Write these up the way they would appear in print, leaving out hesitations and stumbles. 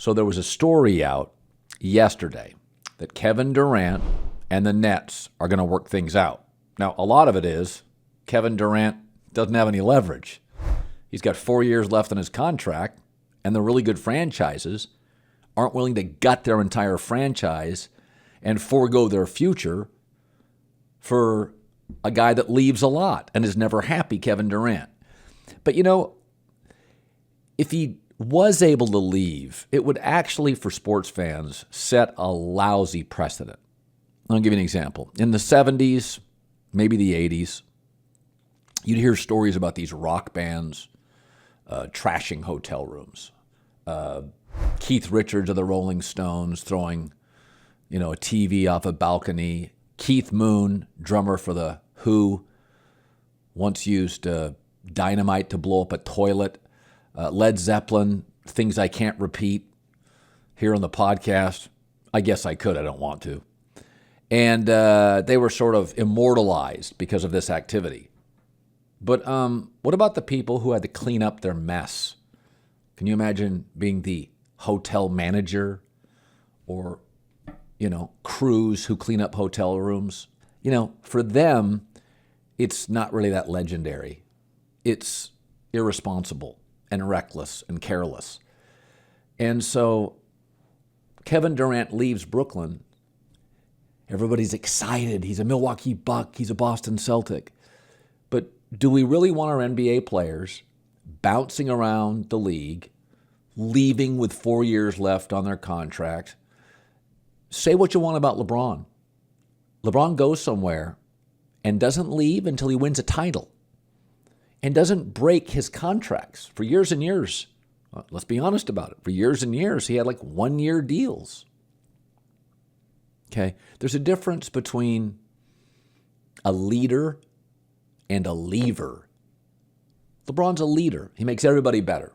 So there was a story out yesterday that Kevin Durant and the Nets are going to work things out. Now, a lot of it is Kevin Durant doesn't have any leverage. He's got 4 years left on his contract, and the really good franchises aren't willing to gut their entire franchise and forego their future for a guy that leaves a lot and is never happy, Kevin Durant. But, if he was able to leave, it would actually, for sports fans, set a lousy precedent. I'll give you an example. In the 70s, maybe the 80s, you'd hear stories about these rock bands trashing hotel rooms. Keith Richards of the Rolling Stones throwing, a TV off a balcony. Keith Moon, drummer for the Who, once used dynamite to blow up a toilet. Led Zeppelin, things I can't repeat here on the podcast. I guess I could. I don't want to. And they were sort of immortalized because of this activity. But what about the people who had to clean up their mess? Can you imagine being the hotel manager or, crews who clean up hotel rooms? For them, it's not really that legendary. It's irresponsible and reckless and careless. And so Kevin Durant leaves Brooklyn. Everybody's excited. He's a Milwaukee Buck. He's a Boston Celtic. But do we really want our NBA players bouncing around the league, leaving with 4 years left on their contract? Say what you want about LeBron. LeBron goes somewhere and doesn't leave until he wins a title and doesn't break his contracts for years and years. Let's be honest about it. For years and years, he had 1-year deals. Okay? There's a difference between a leader and a leaver. LeBron's a leader. He makes everybody better.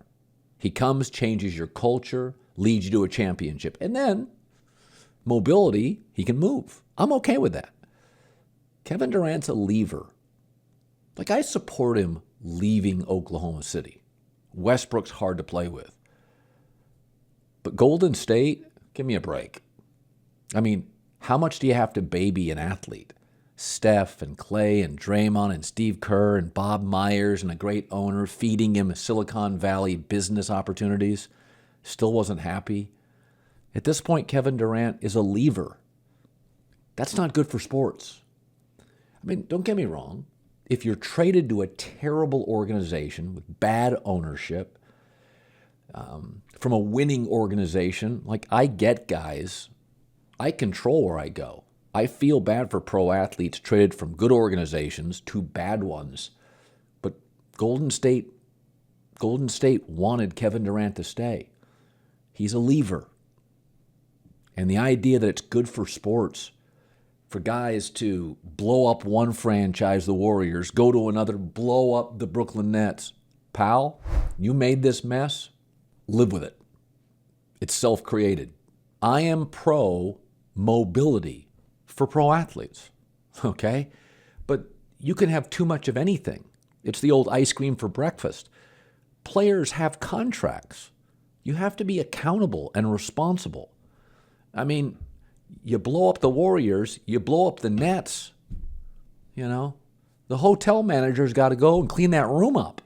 He comes, changes your culture, leads you to a championship. And then, mobility, he can move. I'm okay with that. Kevin Durant's a leaver. I support him leaving Oklahoma City. Westbrook's hard to play with. But Golden State, give me a break. I mean, how much do you have to baby an athlete? Steph and Clay and Draymond and Steve Kerr and Bob Myers and a great owner feeding him Silicon Valley business opportunities. Still wasn't happy. At this point, Kevin Durant is a leaver. That's not good for sports. I mean, don't get me wrong. If you're traded to a terrible organization with bad ownership, from a winning organization, I get guys, I control where I go. I feel bad for pro athletes traded from good organizations to bad ones. But Golden State wanted Kevin Durant to stay. He's a leaver. And the idea that it's good for sports for guys to blow up one franchise, the Warriors, go to another, blow up the Brooklyn Nets. Pal, you made this mess. Live with it. It's self-created. I am pro mobility for pro athletes, okay? But you can have too much of anything. It's the old ice cream for breakfast. Players have contracts. You have to be accountable and responsible. I mean, you blow up the Warriors, you blow up the Nets, The hotel manager's got to go and clean that room up.